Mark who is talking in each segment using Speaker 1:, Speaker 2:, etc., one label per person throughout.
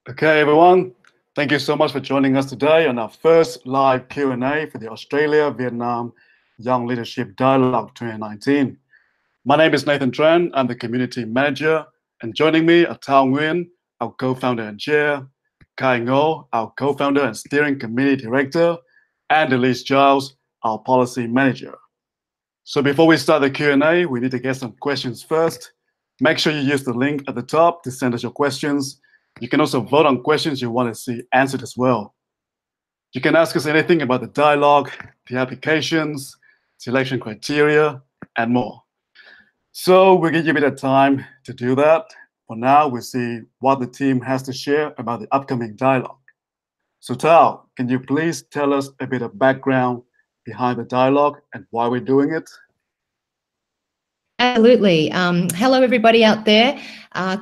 Speaker 1: Okay, everyone. Thank you so much for joining us today on our first live Q&A for the Australia-Vietnam Young Leadership Dialogue 2019. My name is Nathan Tran. I'm the Community Manager. And joining me are Thao Nguyen, our co-founder and chair, Kai Ngo, our co-founder and steering committee director, and Elise Giles, our policy manager. So before we start the Q&A, we need to get some questions first. Make sure you use the link at the top to send us your questions. You can also vote on questions you want to see answered as well. You can ask us anything about the dialogue, the applications, selection criteria, and more. So we'll give you a bit of time to do that. For now, we'll see what the team has to share about the upcoming dialogue. So Tao, can you please tell us a bit of background behind the dialogue and why we're doing it?
Speaker 2: Absolutely. Hello, everybody out there.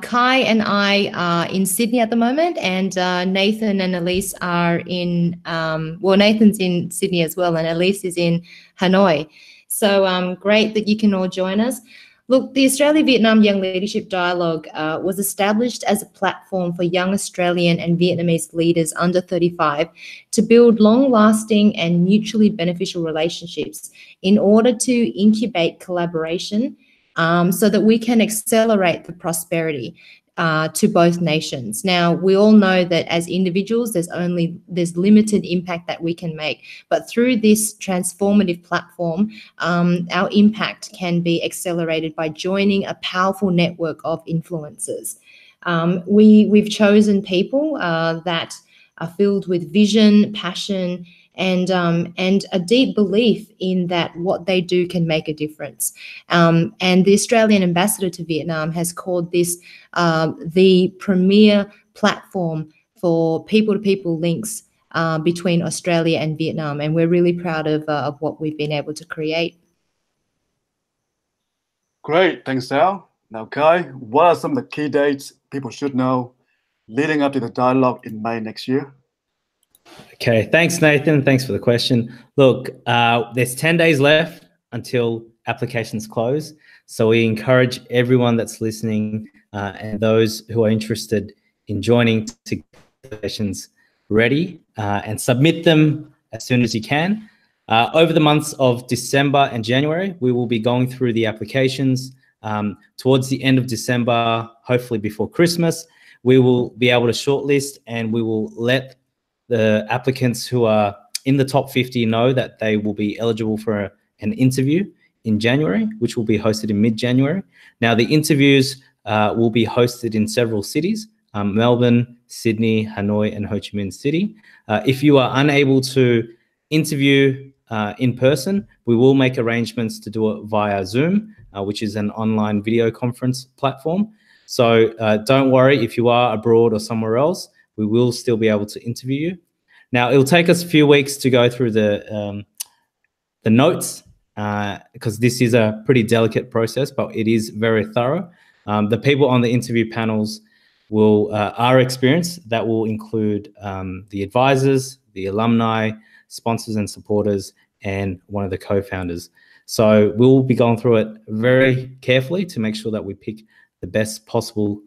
Speaker 2: Kai and I are in Sydney at the moment, and Nathan and Elise are in, well, Nathan's in Sydney as well, and Elise is in Hanoi. So great that you can all join us. Look, the Australia-Vietnam Young Leadership Dialogue was established as a platform for young Australian and Vietnamese leaders under 35 to build long-lasting and mutually beneficial relationships in order to incubate collaboration so that we can accelerate the prosperity to both nations. Now, we all know that as individuals, there's limited impact that we can make, but through this transformative platform, our impact can be accelerated by joining a powerful network of influencers. We've chosen people that are filled with vision, passion, and a deep belief in that what they do can make a difference. And the Australian ambassador to Vietnam has called this the premier platform for people-to-people links between Australia and Vietnam. And we're really proud of what we've been able to create.
Speaker 1: Great, thanks, Tao. Now, Kai, what are some of the key dates people should know leading up to the dialogue in May next year?
Speaker 3: Okay, thanks, Nathan. Thanks for the question. Look, there's 10 days left until applications close. So we encourage everyone that's listening and those who are interested in joining to get applications ready and submit them as soon as you can. Over the months of December and January, we will be going through the applications. Towards the end of December, hopefully before Christmas, we will be able to shortlist and we will let the applicants who are in the top 50 know that they will be eligible for an interview in January, which will be hosted in mid-January. Now, the interviews will be hosted in several cities, Melbourne, Sydney, Hanoi, and Ho Chi Minh City. If you are unable to interview in person, we will make arrangements to do it via Zoom, which is an online video conference platform. So don't worry if you are abroad or somewhere else, we will still be able to interview you. Now, it'll take us a few weeks to go through the notes because this is a pretty delicate process, but it is very thorough. The people on the interview panels are experienced. That will include the advisors, the alumni, sponsors and supporters, and one of the co-founders. So we'll be going through it very carefully to make sure that we pick the best possible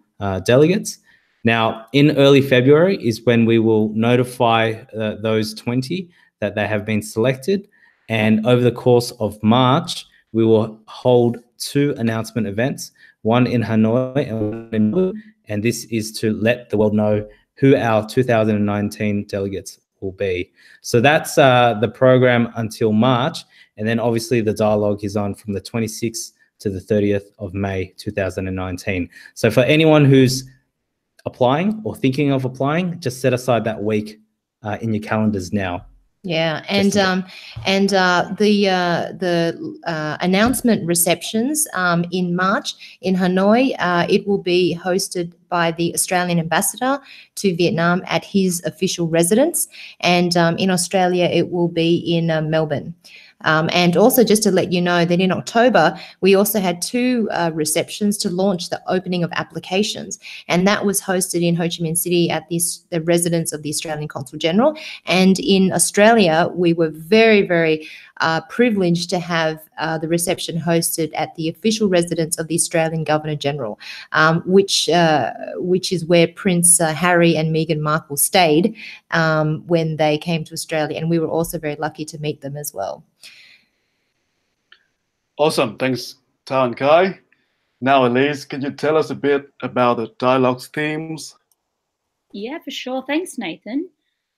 Speaker 3: delegates. Now, in early February is when we will notify those 20 that they have been selected. And over the course of March, we will hold 2 announcement events, one in Hanoi and one in Melbourne. And this is to let the world know who our 2019 delegates will be. So that's the program until March. And then obviously the dialogue is on from the 26th to the 30th of May, 2019. So for anyone who's applying or thinking of applying, just set aside that week in your calendars now.
Speaker 2: Yeah, and the announcement receptions in March in Hanoi, it will be hosted by the Australian ambassador to Vietnam at his official residence, and in Australia it will be in Melbourne. And also just to let you know that in October, we also had 2 receptions to launch the opening of applications. And that was hosted in Ho Chi Minh City at the residence of the Australian Consul General. And in Australia, we were very, very privileged to have the reception hosted at the official residence of the Australian Governor-General, which is where Prince Harry and Meghan Markle stayed when they came to Australia, and we were also very lucky to meet them as well.
Speaker 1: Awesome. Thanks, Tao and Kai. Now, Elise, can you tell us a bit about the dialogue's themes?
Speaker 4: Yeah, for sure. Thanks, Nathan.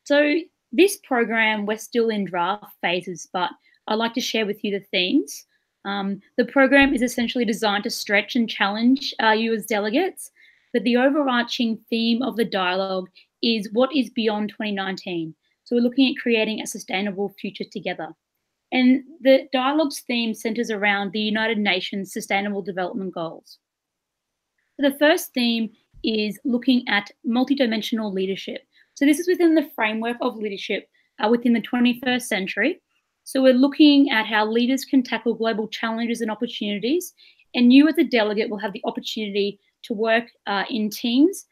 Speaker 4: So this program, we're still in draft phases, but I'd like to share with you the themes. The program is essentially designed to stretch and challenge you as delegates, but the overarching theme of the dialogue is what is beyond 2019. So we're looking at creating a sustainable future together. And the dialogue's theme centers around the United Nations Sustainable Development Goals. So the first theme is looking at multidimensional leadership. So this is within the framework of leadership within the 21st century. So we're looking at how leaders can tackle global challenges and opportunities. And you as a delegate will have the opportunity to work in teams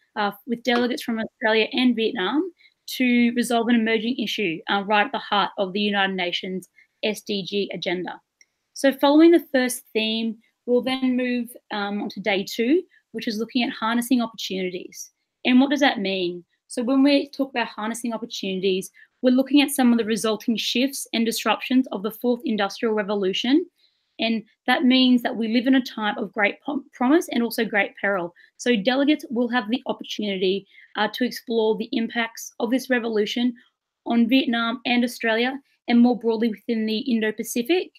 Speaker 4: with delegates from Australia and Vietnam to resolve an emerging issue right at the heart of the United Nations SDG agenda. So following the first theme, we'll then move on to day 2, which is looking at harnessing opportunities. And what does that mean? So when we talk about harnessing opportunities, we're looking at some of the resulting shifts and disruptions of the 4th Industrial Revolution. And that means that we live in a time of great promise and also great peril. So delegates will have the opportunity to explore the impacts of this revolution on Vietnam and Australia, and more broadly within the Indo-Pacific,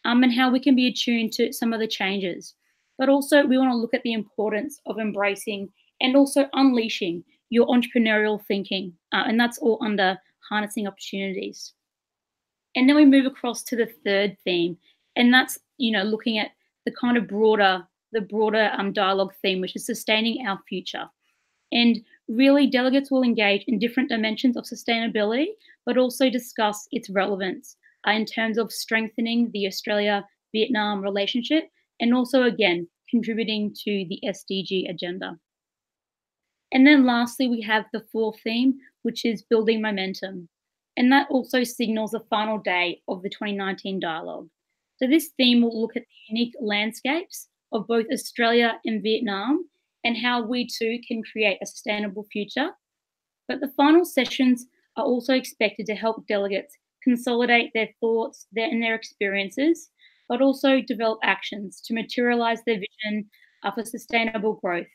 Speaker 4: and how we can be attuned to some of the changes. But also we want to look at the importance of embracing and also unleashing your entrepreneurial thinking, and that's all under harnessing opportunities. And then we move across to the third theme, and that's looking at the kind of broader dialogue theme, which is sustaining our future. And really, delegates will engage in different dimensions of sustainability, but also discuss its relevance in terms of strengthening the Australia-Vietnam relationship, and also, again, contributing to the SDG agenda. And then lastly, we have the fourth theme, which is building momentum. And that also signals the final day of the 2019 dialogue. So this theme will look at the unique landscapes of both Australia and Vietnam, and how we too can create a sustainable future. But the final sessions are also expected to help delegates consolidate their thoughts and their experiences, but also develop actions to materialise their vision for sustainable growth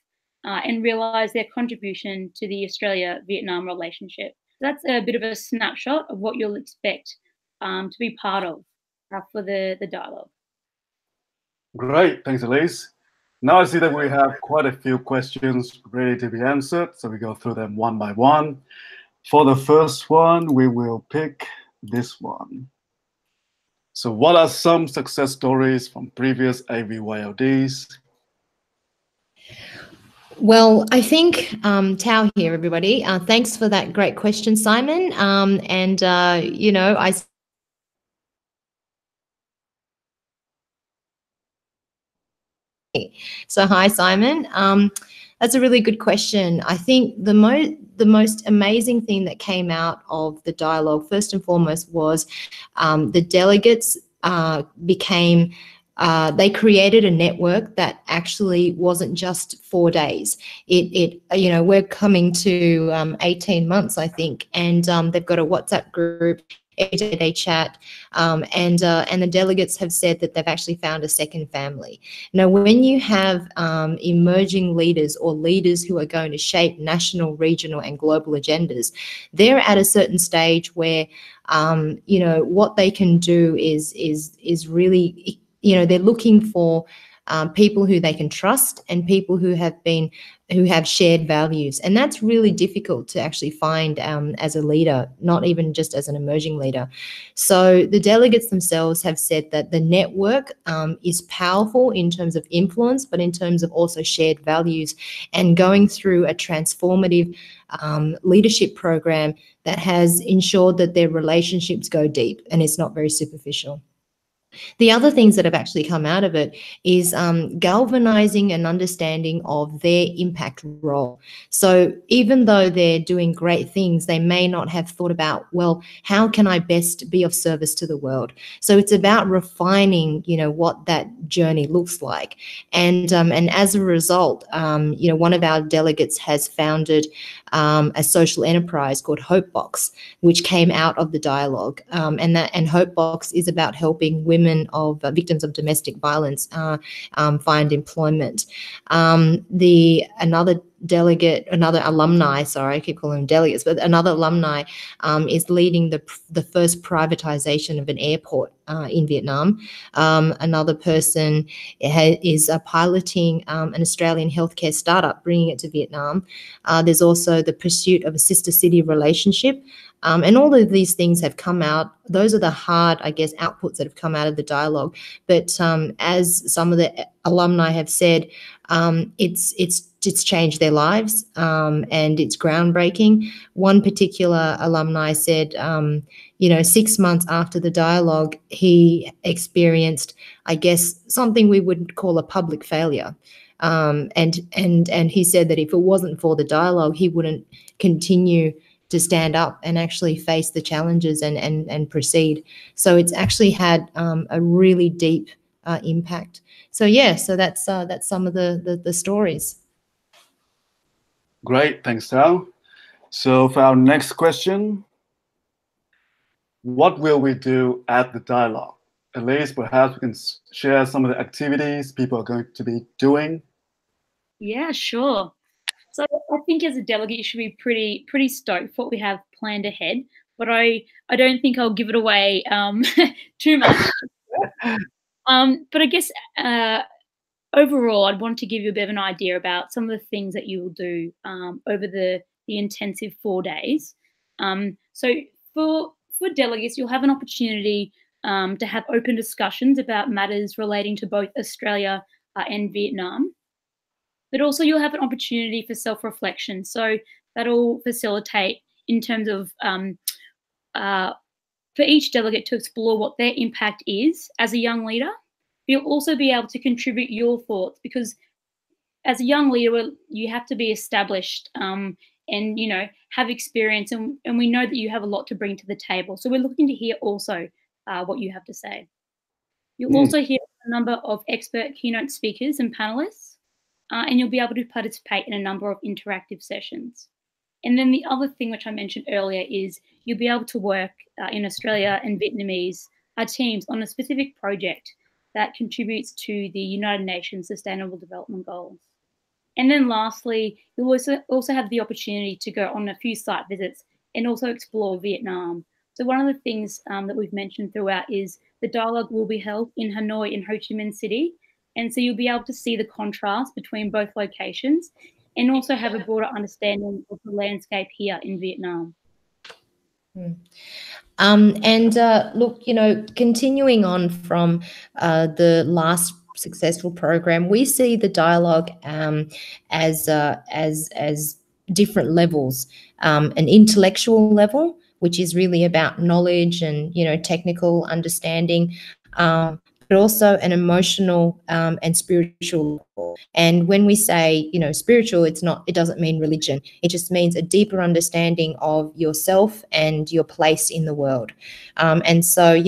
Speaker 4: and realise their contribution to the Australia-Vietnam relationship. That's a bit of a snapshot of what you'll expect to be part of for the dialogue.
Speaker 1: Great, thanks, Elise. Now I see that we have quite a few questions ready to be answered, so we go through them one by one. For the first one, we will pick this one. So what are some success stories from previous AVYLDs?
Speaker 2: Well, I think Tao here, everybody. Thanks for that great question, Simon. So hi, Simon. That's a really good question. I think the most amazing thing that came out of the dialogue, first and foremost, was the delegates they created a network that actually wasn't just 4 days. We're coming to 18 months, I think, and they've got a WhatsApp group. Every day they chat, and the delegates have said that they've actually found a second family. Now, when you have emerging leaders or leaders who are going to shape national, regional, and global agendas, they're at a certain stage where what they can do is really, they're looking for people who they can trust and people who have shared values. And that's really difficult to actually find as a leader, not even just as an emerging leader. So the delegates themselves have said that the network is powerful in terms of influence, but in terms of also shared values, and going through a transformative leadership program that has ensured that their relationships go deep and it's not very superficial. The other things that have actually come out of it is galvanizing an understanding of their impact role. So even though they're doing great things, they may not have thought about, well, how can I best be of service to the world? So it's about refining, what that journey looks like. And as a result, one of our delegates has founded a social enterprise called Hopebox, which came out of the dialogue. And Hopebox is about helping women of victims of domestic violence find employment. Another alumni, sorry, I keep calling them delegates, but another alumni is leading the first privatization of an airport in Vietnam. Another person is piloting an Australian healthcare startup, bringing it to Vietnam. There's also the pursuit of a sister city relationship. And all of these things have come out. Those are the hard, I guess, outputs that have come out of the dialogue. But as some of the alumni have said, it's changed their lives, and it's groundbreaking. One particular alumni said, 6 months after the dialogue, he experienced, I guess, something we would call a public failure. And he said that if it wasn't for the dialogue, he wouldn't continue to stand up and actually face the challenges and proceed. So it's actually had a really deep impact. So yeah, so that's some of the stories.
Speaker 1: Great, thanks, Tao. So for our next question, what will we do at the dialogue? At least perhaps we can share some of the activities people are going to be doing.
Speaker 4: Yeah, sure. So I think as a delegate, you should be pretty stoked for what we have planned ahead. But I don't think I'll give it away too much. But I guess overall, I'd want to give you a bit of an idea about some of the things that you will do over the intensive 4 days. So for delegates, you'll have an opportunity to have open discussions about matters relating to both Australia and Vietnam. But also you'll have an opportunity for self-reflection. So that'll facilitate in terms of for each delegate to explore what their impact is as a young leader. You'll also be able to contribute your thoughts, because as a young leader, you have to be established and, have experience. And we know that you have a lot to bring to the table. So we're looking to hear also what you have to say. You'll also hear a number of expert keynote speakers and panelists. And you'll be able to participate in a number of interactive sessions. And then the other thing which I mentioned earlier is you'll be able to work in Australia and Vietnamese teams on a specific project that contributes to the United Nations Sustainable Development Goals. And then lastly, you'll also have the opportunity to go on a few site visits and also explore Vietnam. So one of the things that we've mentioned throughout is the dialogue will be held in Hanoi and Ho Chi Minh City. And so you'll be able to see the contrast between both locations and also have a broader understanding of the landscape here in Vietnam.
Speaker 2: Look, continuing on from the last successful program, we see the dialogue as different levels, an intellectual level, which is really about knowledge and technical understanding, but also an emotional and spiritual level. And when we say, spiritual, it doesn't mean religion. It just means a deeper understanding of yourself and your place in the world. And so,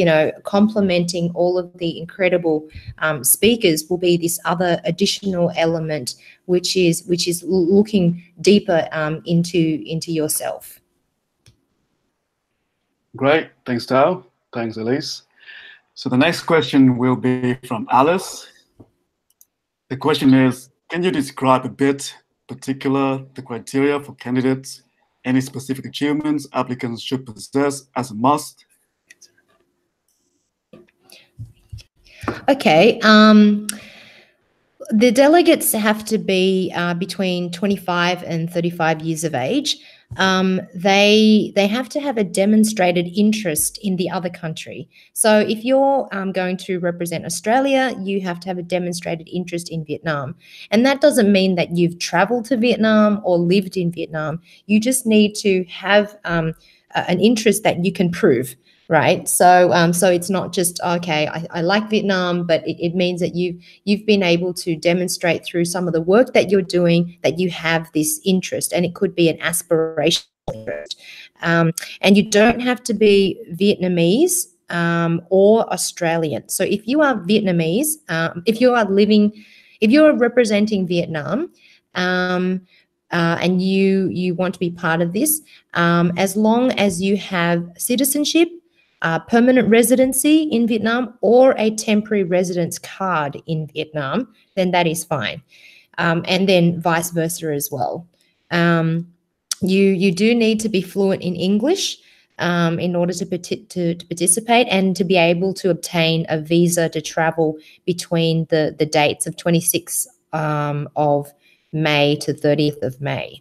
Speaker 2: complementing all of the incredible speakers will be this other additional element, which is looking deeper into yourself.
Speaker 1: Great, thanks, Tao. Thanks, Elise. So the next question will be from Alice. The question is, can you describe a bit particular the criteria for candidates, any specific achievements applicants should possess as a must?
Speaker 2: Okay. The delegates have to be between 25 and 35 years of age. They have to have a demonstrated interest in the other country. So if you're going to represent Australia, you have to have a demonstrated interest in Vietnam. And that doesn't mean that you've traveled to Vietnam or lived in Vietnam. You just need to have an interest that you can prove. right? So so it's not just, okay, I like Vietnam, but it means that you've been able to demonstrate through some of the work that you're doing that you have this interest, and it could be an aspirational interest. And you don't have to be Vietnamese or Australian. So if you are Vietnamese, if you're representing Vietnam, and you want to be part of this, as long as you have citizenship, permanent residency in Vietnam, or a temporary residence card in Vietnam, then that is fine. And then vice versa as well. You do need to be fluent in English in order to participate and to be able to obtain a visa to travel between the dates of 26th of May to 30th of May.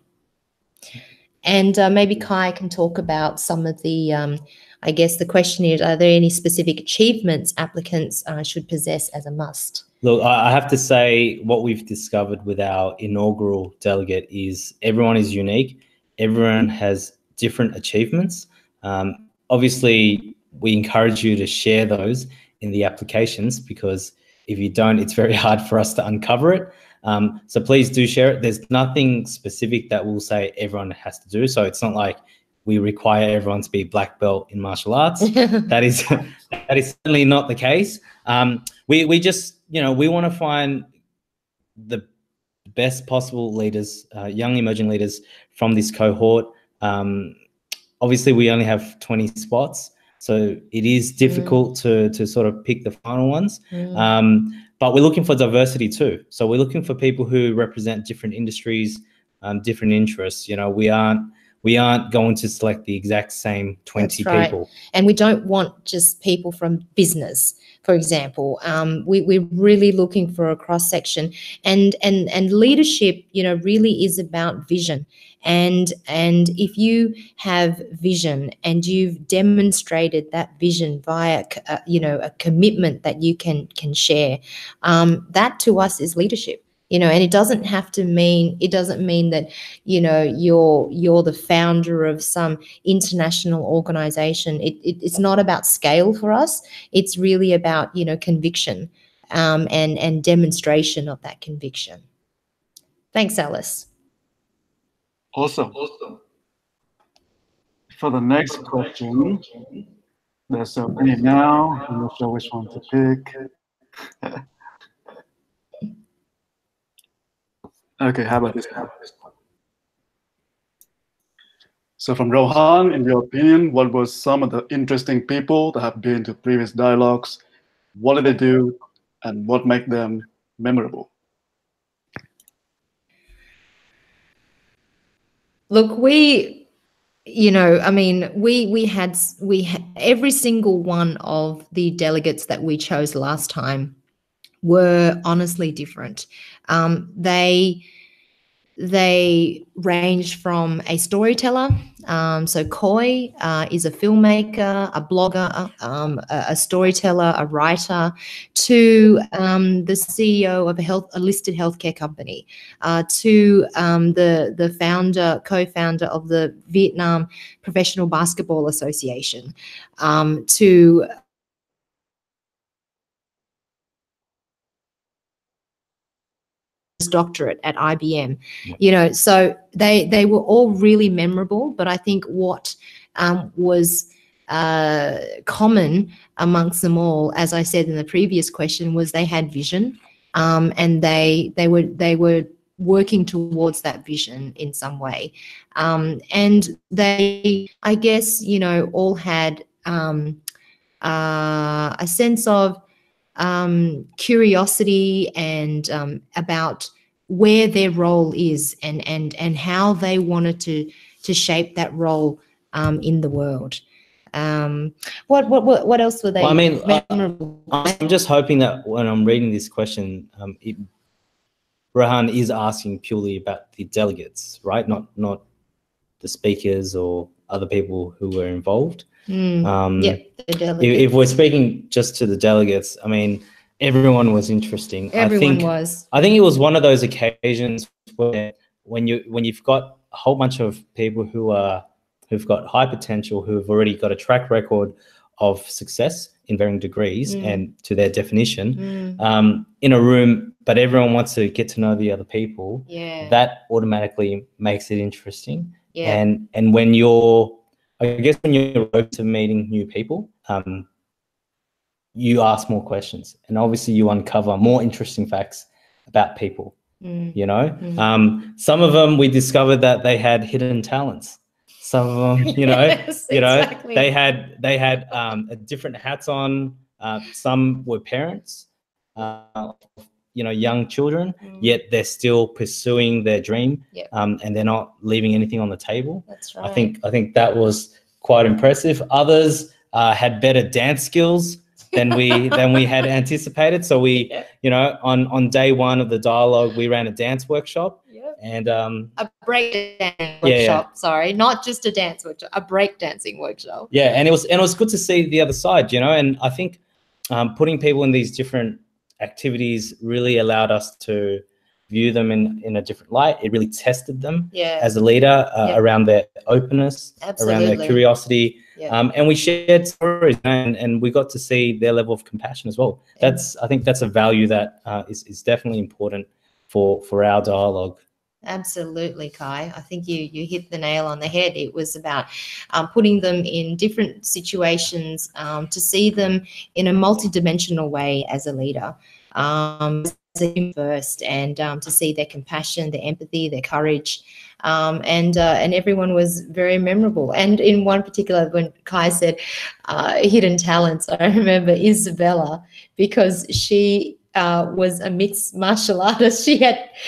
Speaker 2: And maybe Kai can talk about some of the, I guess the question is, are there any specific achievements applicants should possess as a must?
Speaker 3: Look, I have to say what we've discovered with our inaugural delegate is everyone is unique. Everyone has different achievements. Obviously, we encourage you to share those in the applications, because if you don't, it's very hard for us to uncover it. So please do share it. There's nothing specific that we'll say everyone has to do. So it's not like we require everyone to be black belt in martial arts. that is certainly not the case. We just, we want to find the best possible leaders, young emerging leaders from this cohort. Obviously, we only have 20 spots, so it is difficult to sort of pick the final ones. But we're looking for diversity too. So we're looking for people who represent different industries, different interests. We aren't going to select the exact same 20 people.
Speaker 2: And we don't want just people from business, for example. We're really looking for a cross section, and leadership, really is about vision. And if you have vision and you've demonstrated that vision via, a commitment that you can share, that to us is leadership. And it doesn't mean that, you're the founder of some international organization. It's not about scale for us. It's really about, conviction, and demonstration of that conviction. Thanks, Alice.
Speaker 1: Awesome. For the next question, there's so many now. I'm not sure which one to pick. Okay, how about this? So from Rohan, in your opinion, what was some of the interesting people that have been to previous dialogues? What do they do, and what make them memorable?
Speaker 2: Look, we had every single one of the delegates that we chose last time were honestly different. They ranged from a storyteller, so Koi is a filmmaker, a blogger, a storyteller, a writer, to the CEO of a listed healthcare company, to the co-founder of the Vietnam Professional Basketball Association, to doctorate at IBM. So they were all really memorable, but I think what was common amongst them all, as I said in the previous question, was they had vision, and they were working towards that vision in some way, and they, I guess, all had a sense of curiosity and about where their role is, and how they wanted to shape that role in the world. What else were they?
Speaker 3: Well, I mean, I'm just hoping that when I'm reading this question, Rohan is asking purely about the delegates, right? Not the speakers or other people who were involved. If we're speaking just to the delegates, I mean, everyone was interesting. I think it was one of those occasions where when you've got a whole bunch of people who've got high potential, who've already got a track record of success in varying degrees and to their definition in a room, but everyone wants to get to know the other people. That automatically makes it interesting. And when you're, I guess, when you're open to meeting new people, you ask more questions, and obviously you uncover more interesting facts about people. You know, some of them, we discovered that they had hidden talents. Some of them, you know,
Speaker 2: Exactly.
Speaker 3: they had different hats on. Some were parents, you know, young children, yet they're still pursuing their dream, and they're not leaving anything on the table.
Speaker 2: That's right.
Speaker 3: I think that was quite impressive. Others had better dance skills than we had anticipated. So we, you know, on day one of the dialogue, we ran a dance workshop. And
Speaker 2: a breakdancing workshop. Sorry, not just a dance workshop, a breakdancing workshop.
Speaker 3: Yeah, and it was good to see the other side, you know. And I think putting people in these different activities really allowed us to view them in a different light. It really tested them as a leader around their openness, around their curiosity. And we shared stories, and we got to see their level of compassion as well. I think that's a value that is definitely important for our dialogue.
Speaker 2: Absolutely, Kai. I think you hit the nail on the head. It was about putting them in different situations to see them in a multidimensional way as a leader, as a human first, and to see their compassion, their empathy, their courage, and everyone was very memorable. And in one particular, when Kai said hidden talents, I remember Isabella, because she was a mixed martial artist.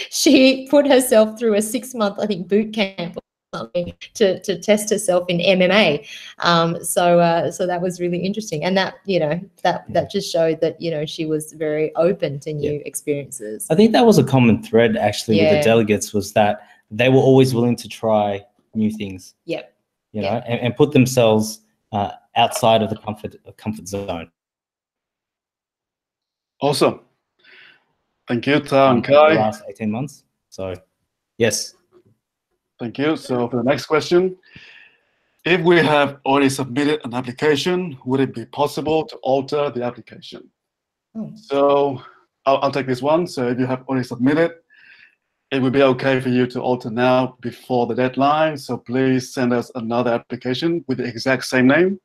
Speaker 2: She put herself through a 6-month, I think, boot camp or something to test herself in MMA. So that was really interesting, and that, you know, that just showed that, you know, she was very open to new experiences.
Speaker 3: I think that was a common thread actually with the delegates, was that they were always willing to try new things. You know, and put themselves outside of the comfort zone.
Speaker 1: Awesome. Thank you, Tao and Kai.
Speaker 3: The last 18 months. So, yes.
Speaker 1: Thank you. So for the next question, if we have already submitted an application, would it be possible to alter the application? So I'll take this one. So if you have already submitted, it would be okay for you to alter now before the deadline. So please send us another application with the exact same name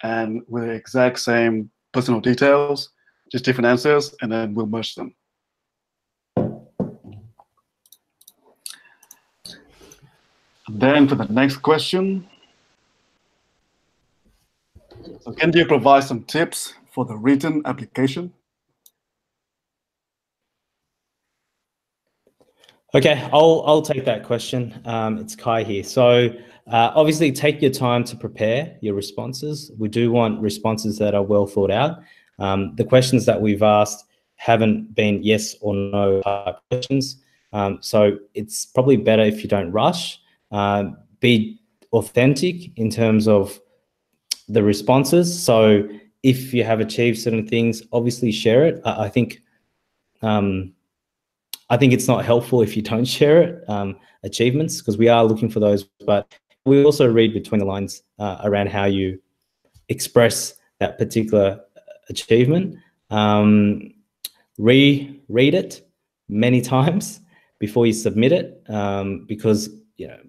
Speaker 1: and with the exact same personal details, just different answers, and then we'll merge them. Then for the next question, so can you provide some tips for the written application?
Speaker 3: Okay, I'll take that question. It's Kai here. So obviously take your time to prepare your responses. We do want responses that are well thought out. The questions that we've asked haven't been yes or no type questions. So it's probably better if you don't rush. Be authentic in terms of the responses. So if you have achieved certain things, obviously share it. I think it's not helpful if you don't share it, achievements, because we are looking for those, but we also read between the lines around how you express that particular achievement. Read it many times before you submit it, because, you know,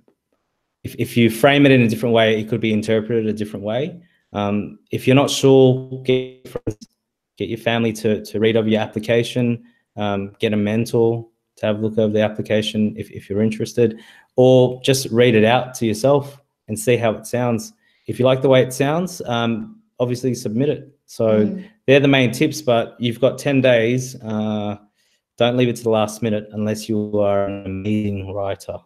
Speaker 3: if you frame it in a different way, it could be interpreted a different way. If you're not sure, get your family to read over your application, get a mentor to have a look over the application if you're interested, or just read it out to yourself and see how it sounds. If you like the way it sounds, obviously submit it. So they're the main tips, but you've got 10 days. Don't leave it to the last minute unless you are an amazing writer.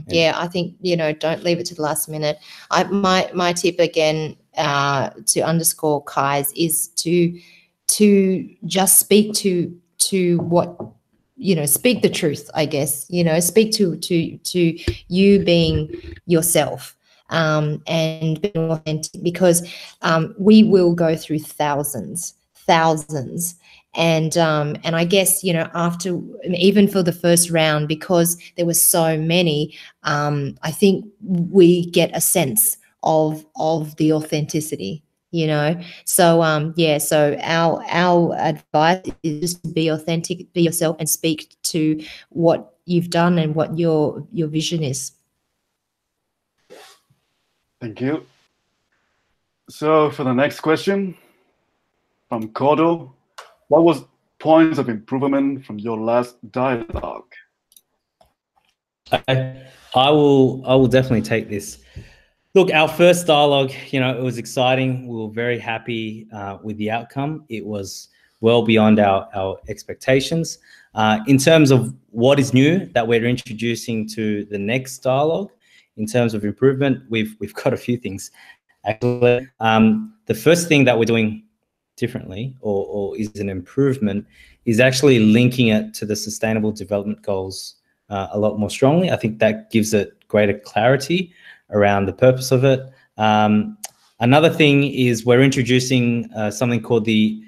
Speaker 2: Yeah, I think, you know, don't leave it to the last minute. My tip again, to underscore Kai's, is to just speak to what, you know, speak the truth, I guess, you know, speak to you being yourself, and being authentic, because we will go through thousands, and I guess, you know, after, even for the first round, because there were so many, I think we get a sense of the authenticity you know. So yeah, so our advice is just to be authentic, be yourself, and speak to what you've done and what your vision is.
Speaker 1: Thank you. So for the next question from Kodo, what was points of improvement from your last dialogue?
Speaker 3: I will definitely take this. Look, our first dialogue, it was exciting. We were very happy with the outcome. It was well beyond our expectations. In terms of what is new that we're introducing to the next dialogue, in terms of improvement, we've got a few things. Actually, the first thing that we're doing differently or is an improvement is actually linking it to the Sustainable Development Goals a lot more strongly. I think that gives it greater clarity around the purpose of it. Another thing is we're introducing something called the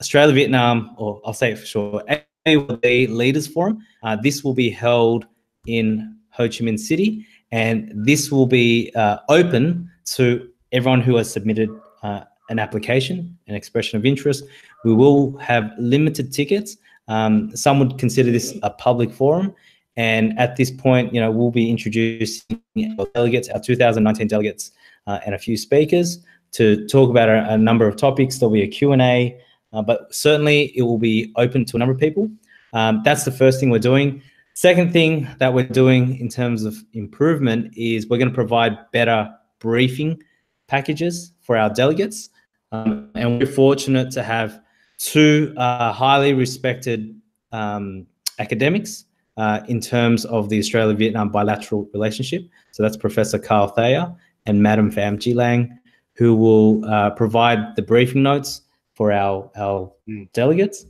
Speaker 3: Australia-Vietnam, or I'll say it for short, AVYLD Leaders Forum. This will be held in Ho Chi Minh City, and this will be open to everyone who has submitted an application, an expression of interest. We will have limited tickets. Some would consider this a public forum. And at this point, we'll be introducing our delegates, our 2019 delegates, and a few speakers to talk about a number of topics. There'll be a Q&A, but certainly it will be open to a number of people. That's the first thing we're doing. Second thing that we're doing in terms of improvement is we're going to provide better briefing packages for our delegates. And we're fortunate to have two highly respected academics in terms of the Australia-Vietnam bilateral relationship. So that's Professor Carl Thayer and Madam Pham Chi Lang, who will provide the briefing notes for our delegates.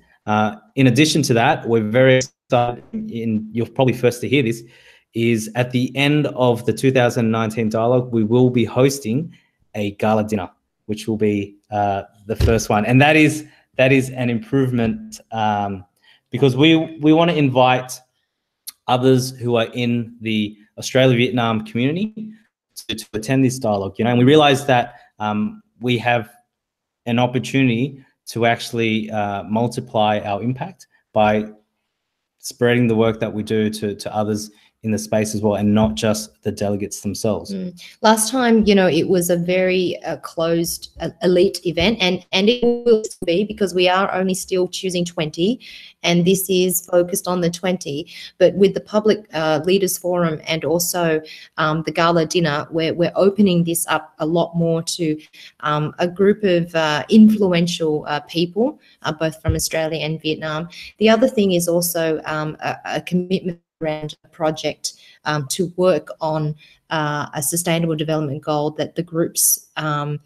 Speaker 3: In addition to that, we're very excited, you're probably first to hear this, is at the end of the 2019 dialogue, we will be hosting a gala dinner, which will be the first one. And that is an improvement because we want to invite others who are in the Australia-Vietnam community to attend this dialogue, and we realize that we have an opportunity to actually multiply our impact by spreading the work that we do to others in the space as well, and not just the delegates themselves.
Speaker 2: Last time, it was a very closed elite event, and it will still be, because we are only still choosing 20, and this is focused on the 20. But with the Public Leaders Forum and also the gala dinner, we're opening this up a lot more to a group of influential people, both from Australia and Vietnam. The other thing is also a commitment around a project to work on a sustainable development goal that the groups are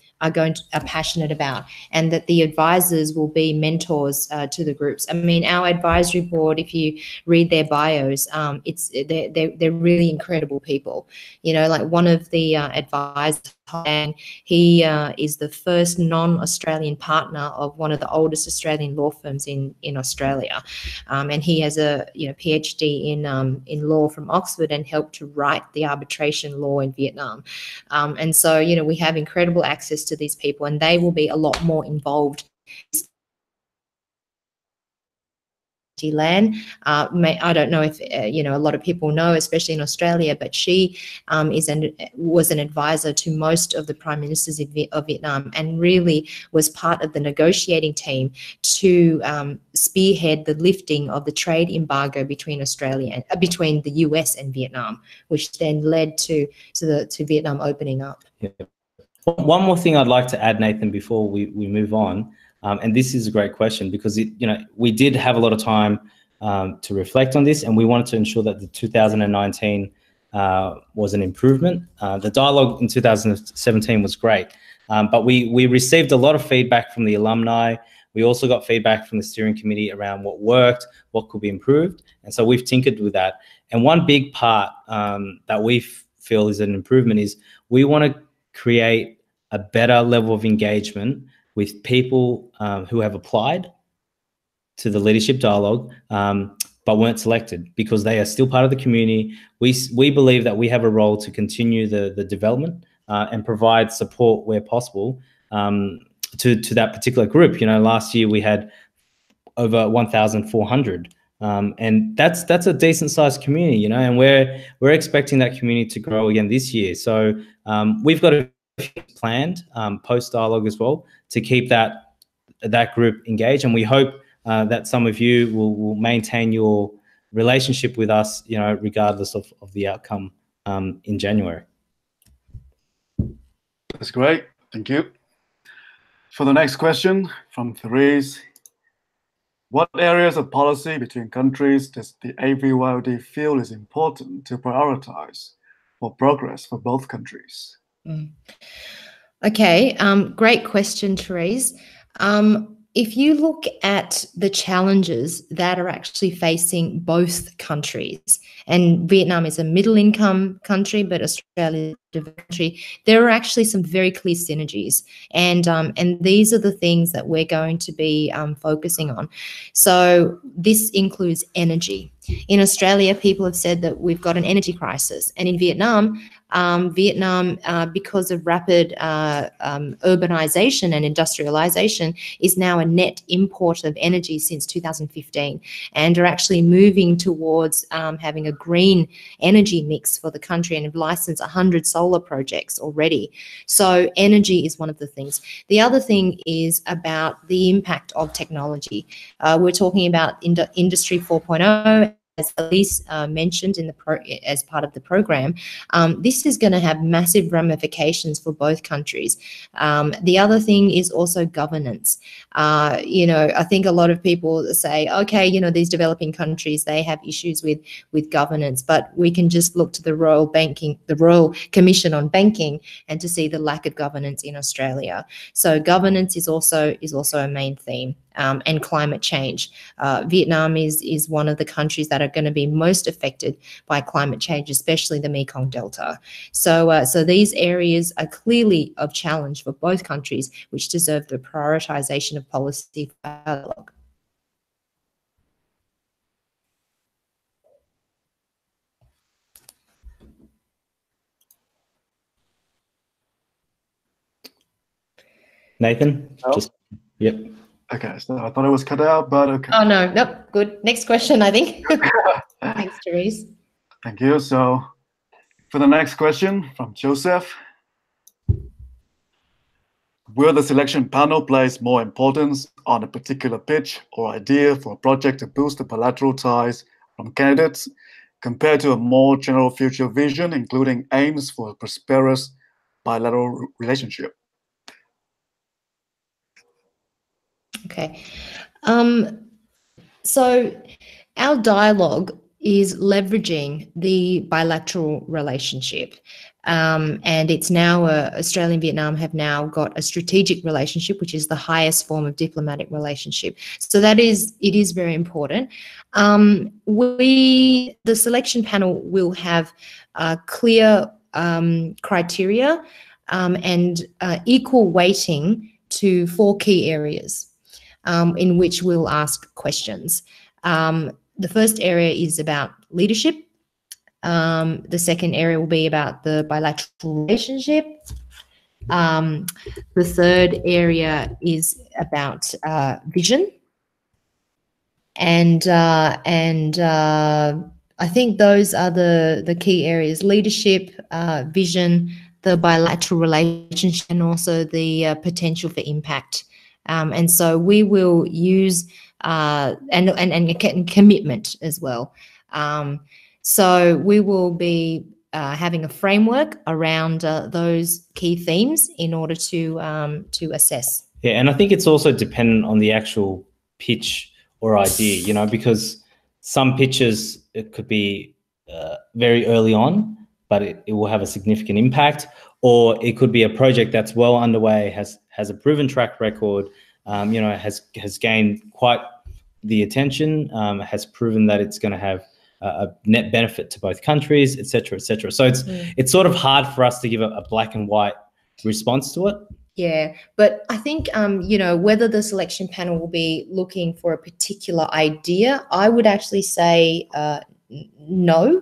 Speaker 2: passionate about, and that the advisors will be mentors to the groups. I mean, our advisory board, if you read their bios, they're really incredible people. Like one of the advisors, and he is the first non-Australian partner of one of the oldest Australian law firms in Australia, and he has a PhD in law from Oxford, and helped to write the arbitration law in Vietnam. And so we have incredible access to these people, and they will be a lot more involved. Lan, I don't know if a lot of people know, especially in Australia, but she was an advisor to most of the prime ministers of Vietnam, and really was part of the negotiating team to spearhead the lifting of the trade embargo between between the US and Vietnam, which then led to Vietnam opening up.
Speaker 3: Yeah. One more thing I'd like to add, Nathan, before we move on. And this is a great question, because we did have a lot of time to reflect on this, and we wanted to ensure that the 2019 was an improvement. The dialogue in 2017 was great, but we received a lot of feedback from the alumni. We also got feedback from the steering committee around what worked, what could be improved, and so we've tinkered with that. And one big part that we feel is an improvement is we want to create a better level of engagement with people who have applied to the leadership dialogue but weren't selected, because they are still part of the community. We believe that we have a role to continue the development and provide support where possible to that particular group. You know, last year we had over 1,400. And that's a decent sized community, you know, and we're expecting that community to grow again this year. So we've got a planned post dialogue as well to keep that group engaged, and we hope that some of you will maintain your relationship with us, you know, regardless of the outcome in January.
Speaker 1: That's great. Thank you. For the next question from Therese, what areas of policy between countries does the AVYLD feel is important to prioritize for progress for both countries?
Speaker 2: Okay, great question, Therese. If you look at the challenges that are actually facing both countries, and Vietnam is a middle-income country, but Australia is a developing country, there are actually some very clear synergies, and these are the things that we're going to be focusing on. So this includes energy. In Australia, people have said that we've got an energy crisis, and in Vietnam, because of rapid urbanization and industrialization, is now a net importer of energy since 2015, and are actually moving towards having a green energy mix for the country, and have licensed 100 solar projects already. So energy is one of the things. The other thing is about the impact of technology. We're talking about Industry 4.0. As Elise mentioned as part of the program, this is going to have massive ramifications for both countries. The other thing is also governance. You know, I think a lot of people say, okay, you know, these developing countries, they have issues with governance, but we can just look to the Royal Commission on Banking and to see the lack of governance in Australia. So governance is also a main theme. And climate change. Vietnam is one of the countries that are going to be most affected by climate change, especially the Mekong Delta. So these areas are clearly of challenge for both countries, which deserve the prioritization of policy dialogue.
Speaker 3: Nathan, yep.
Speaker 1: Okay, so I thought it was cut out, but okay.
Speaker 2: Oh, no, nope, good. Next question, I think. Thanks, Therese.
Speaker 1: Thank you. So for the next question from Joseph, will the selection panel place more importance on a particular pitch or idea for a project to boost the bilateral ties from candidates compared to a more general future vision, including aims for a prosperous bilateral relationship? Okay.
Speaker 2: So our dialogue is leveraging the bilateral relationship. And it's now Australia and Vietnam have now got a strategic relationship, which is the highest form of diplomatic relationship. So it is very important. The selection panel will have clear criteria and equal weighting to 4 key areas in which we'll ask questions. The first area is about leadership. The second area will be about the bilateral relationship. The third area is about vision. And I think those are the key areas: leadership, vision, the bilateral relationship, and also the potential for impact. And so we will use and commitment as well. So we will be having a framework around those key themes in order to assess.
Speaker 3: Yeah, and I think it's also dependent on the actual pitch or idea, you know, because some pitches, it could be very early on, but it will have a significant impact, or it could be a project that's well underway, has a proven track record, you know, has gained quite the attention, has proven that it's going to have a net benefit to both countries, et cetera, et cetera. So it's sort of hard for us to give a black and white response to it.
Speaker 2: Yeah, but I think, you know, whether the selection panel will be looking for a particular idea, I would actually say no.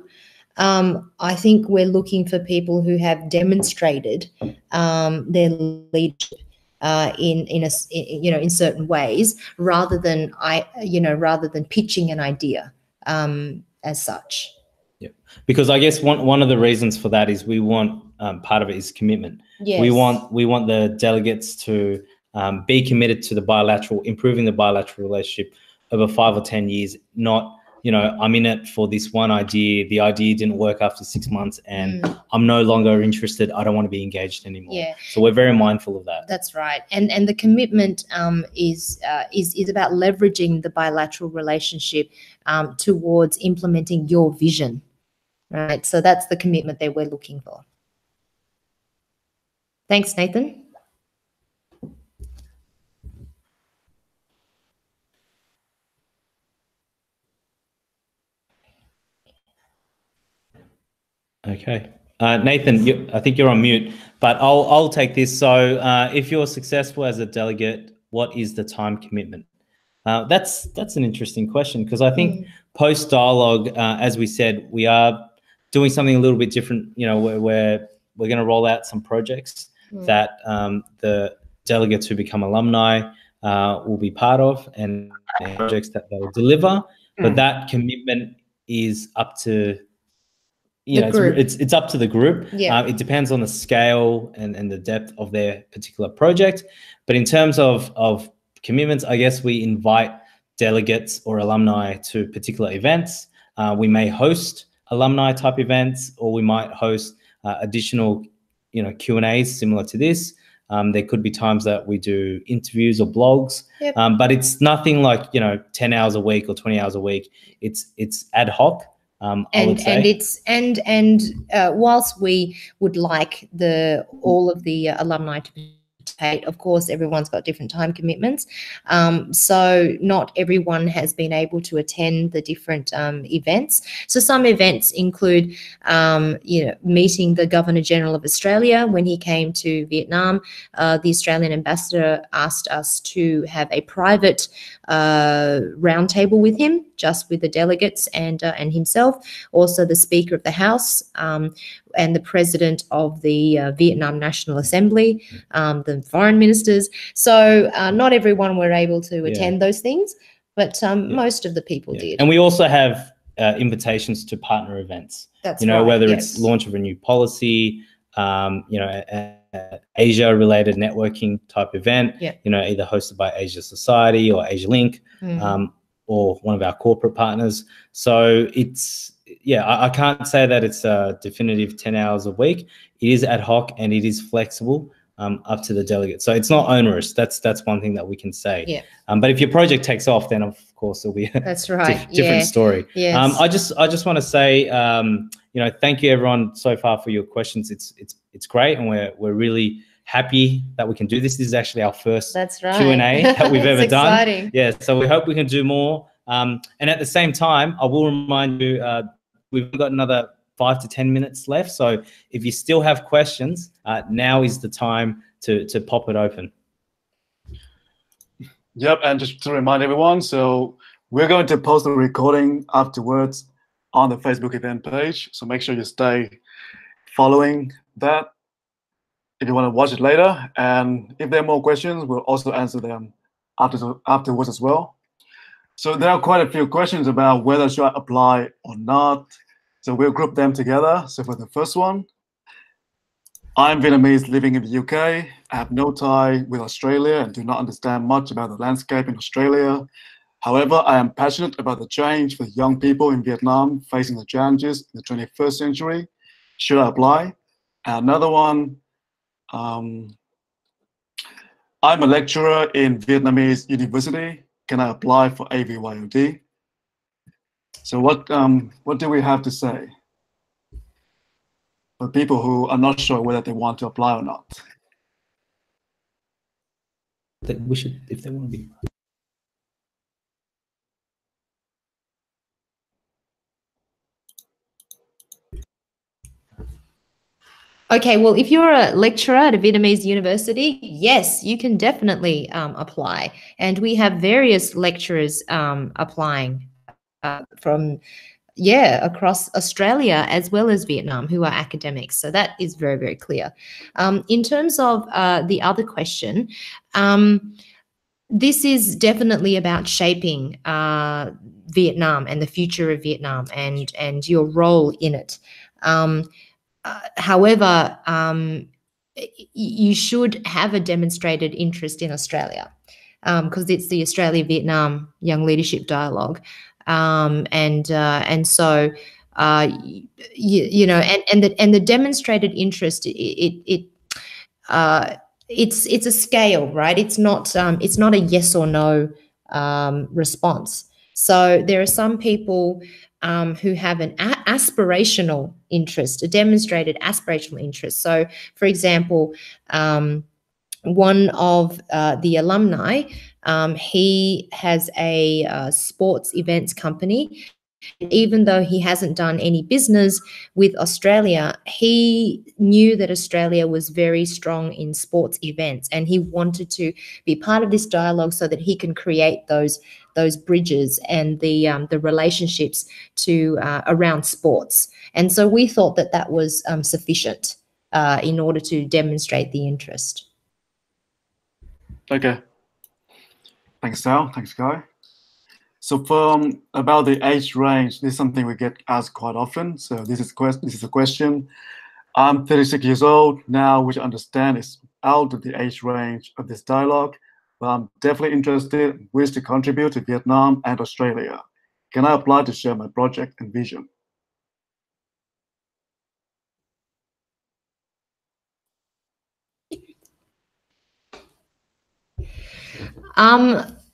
Speaker 2: I think we're looking for people who have demonstrated their leadership in certain ways, rather than pitching an idea as such.
Speaker 3: Yeah, because I guess one of the reasons for that is we want part of it is commitment.
Speaker 2: Yes.
Speaker 3: We want the delegates to be committed to improving the bilateral relationship over 5 or 10 years, not, I'm in it for this one idea. The idea didn't work after 6 months and I'm no longer interested. I don't want to be engaged anymore.
Speaker 2: Yeah.
Speaker 3: So we're very mindful of that.
Speaker 2: That's right. And the commitment is about leveraging the bilateral relationship towards implementing your vision, right? So that's the commitment that we're looking for. Thanks, Nathan.
Speaker 3: Okay. Nathan, I think you're on mute, but I'll take this. So if you're successful as a delegate, what is the time commitment? That's an interesting question, because I think post-dialogue, as we said, we are doing something a little bit different. We're going to roll out some projects that the delegates who become alumni will be part of, and projects that they will deliver. But that commitment is up to it's up to the group.
Speaker 2: Yeah.
Speaker 3: It depends on the scale and the depth of their particular project. But in terms of commitments, I guess we invite delegates or alumni to particular events. We may host alumni type events, or we might host additional Q&As similar to this. There could be times that we do interviews or blogs, but it's nothing like 10 hours a week or 20 hours a week. It's ad hoc.
Speaker 2: Whilst we would like all of the alumni to participate, of course, everyone's got different time commitments. So not everyone has been able to attend the different events. So some events include, meeting the Governor General of Australia when he came to Vietnam. The Australian ambassador asked us to have a private roundtable with him, just with the delegates and himself. Also, the Speaker of the House and the President of the Vietnam National Assembly, the foreign ministers. So not everyone were able to attend those things, but most of the people did.
Speaker 3: And we also have invitations to partner events.
Speaker 2: That's right.
Speaker 3: Whether it's launch of a new policy, Asia-related networking type event, either hosted by Asia Society or Asia Link, or one of our corporate partners. So it's, I can't say that it's a definitive 10 hours a week. It is ad hoc and it is flexible, up to the delegate. So it's not onerous. That's one thing that we can say.
Speaker 2: Yeah.
Speaker 3: But if your project takes off, then of course it'll be a different story.
Speaker 2: Yes.
Speaker 3: I just want to say, thank you everyone so far for your questions. It's great, and we're really happy that we can do this. This is actually our first Q&A that we've ever done.
Speaker 2: Exciting.
Speaker 3: Yeah, so we hope we can do more. And at the same time, I will remind you, we've got another 5 to 10 minutes left. So if you still have questions, now is the time to pop it open.
Speaker 1: Yep, and just to remind everyone, so we're going to post the recording afterwards on the Facebook event page. So make sure you stay following that if you want to watch it later. And if there are more questions, we'll also answer them afterwards as well. So there are quite a few questions about whether should I apply or not. So we'll group them together. So for the first one, I'm Vietnamese living in the UK. I have no tie with Australia and do not understand much about the landscape in Australia. However, I am passionate about the change for young people in Vietnam facing the challenges in the 21st century. Should I apply? And another one, I'm a lecturer in Vietnamese university. Can I apply for AVYLD? So what do we have to say for people who are not sure whether they want to apply or not?
Speaker 3: We should, if they want to be.
Speaker 2: Okay, well, if you're a lecturer at a Vietnamese university, yes, you can definitely apply. And we have various lecturers applying from across Australia as well as Vietnam who are academics. So that is very, very clear. In terms of the other question, this is definitely about shaping Vietnam and the future of Vietnam and your role in it. However, you should have a demonstrated interest in Australia because it's the Australia-Vietnam Young Leadership Dialogue. And so you know, and the demonstrated interest, it's a scale, right? It's not a yes or no response. So there are some people who have an aspirational interest, a demonstrated aspirational interest. So, for example, one of the alumni, he has a sports events company. Even though he hasn't done any business with Australia, he knew that Australia was very strong in sports events, and he wanted to be part of this dialogue so that he can create those bridges and the relationships to around sports. And so we thought that that was sufficient in order to demonstrate the interest.
Speaker 1: Okay. Thanks, Sal. Thanks, Guy. So about the age range, this is something we get asked quite often. So this is a question. I'm 36 years old now, which I understand is out of the age range of this dialogue, but I'm definitely interested in ways to contribute to Vietnam and Australia. Can I apply to share my project and vision?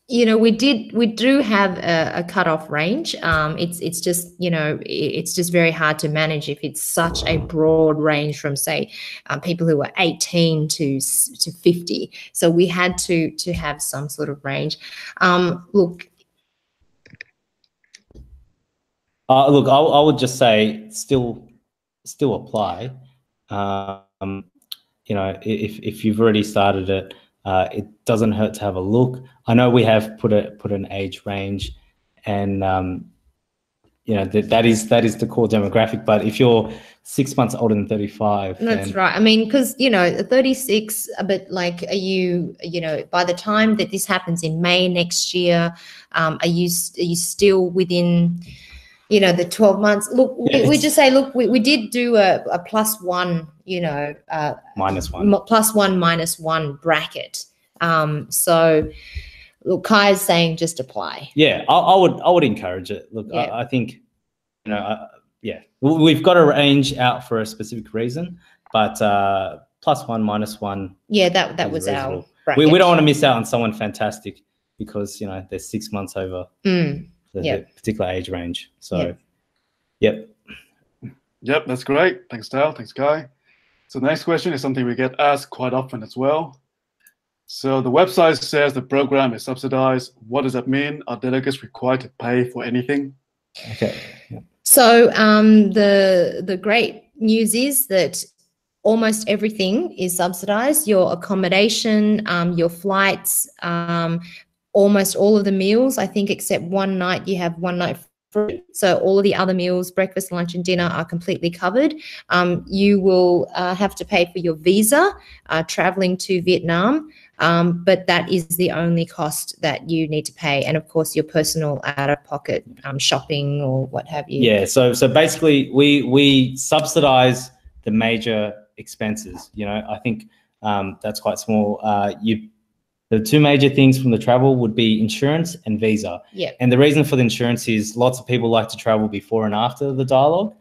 Speaker 2: You know, we do have a cutoff range. It's just, you know, it's just very hard to manage if it's such a broad range from, say, people who are 18 to 50. So we had to have some sort of range. Look,
Speaker 3: I would just say still apply. You know, if you've already started it, it doesn't hurt to have a look. I know we have put an age range, and you know that is the core demographic. But if you're 6 months older than 35,
Speaker 2: that's right. I mean, because you know, 36. But like, are you know, by the time that this happens in May next year, are you still within, you know, the 12 months? Look, we just say, look, we did do a +1, you know,
Speaker 3: -1,
Speaker 2: +1, -1 bracket. So look, Kai's saying just apply.
Speaker 3: Yeah, I would encourage it. Look, yeah. I think, you know, yeah, we've got a range out for a specific reason, but +1, -1.
Speaker 2: Yeah, that was reasonable. Our bracket.
Speaker 3: We don't want to miss out on someone fantastic because, you know, they're 6 months over the particular age range. So, yep,
Speaker 1: that's great. Thanks, Dale. Thanks, Guy. So the next question is something we get asked quite often as well. So the website says the program is subsidized. What does that mean? Are delegates required to pay for anything?
Speaker 3: Okay. Yeah.
Speaker 2: So the great news is that almost everything is subsidized. Your accommodation, your flights, almost all of the meals, I think, except one night, you have one night free. So all of the other meals, breakfast, lunch, and dinner are completely covered. You will have to pay for your visa traveling to Vietnam, but that is the only cost that you need to pay. And of course, your personal out-of-pocket shopping or what have you.
Speaker 3: Yeah, so basically we subsidize the major expenses. You know, I think that's quite small. The two major things from the travel would be insurance and visa.
Speaker 2: Yeah.
Speaker 3: And the reason for the insurance is lots of people like to travel before and after the dialogue.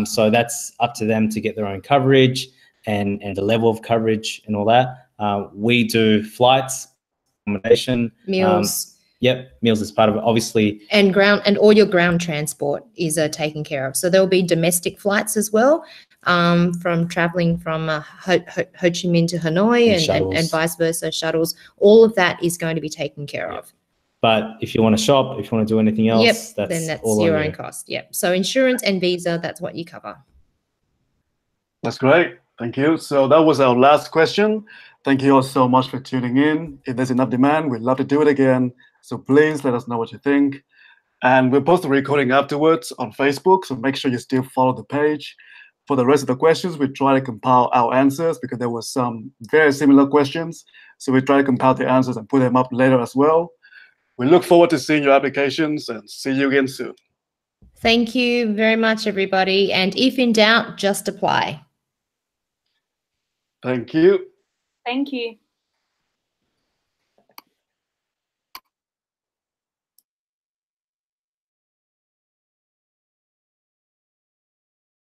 Speaker 3: So that's up to them to get their own coverage and the level of coverage and all that. We do flights, accommodation,
Speaker 2: meals.
Speaker 3: Meals is part of it, obviously.
Speaker 2: And all your ground transport is taken care of. So there will be domestic flights as well, from traveling from Ho Chi Minh to Hanoi and vice versa, shuttles. All of that is going to be taken care of.
Speaker 3: But if you want to shop, if you want to do anything else,
Speaker 2: then that's all your own cost. Yep. So insurance and visa, that's what you cover.
Speaker 1: That's great. Thank you. So that was our last question. Thank you all so much for tuning in. If there's enough demand, we'd love to do it again. So please let us know what you think. And we'll post the recording afterwards on Facebook, so make sure you still follow the page. For the rest of the questions, we try to compile our answers because there were some very similar questions. So we try to compile the answers and put them up later as well. We look forward to seeing your applications and see you again soon.
Speaker 2: Thank you very much, everybody. And if in doubt, just apply.
Speaker 1: Thank you.
Speaker 4: Thank you.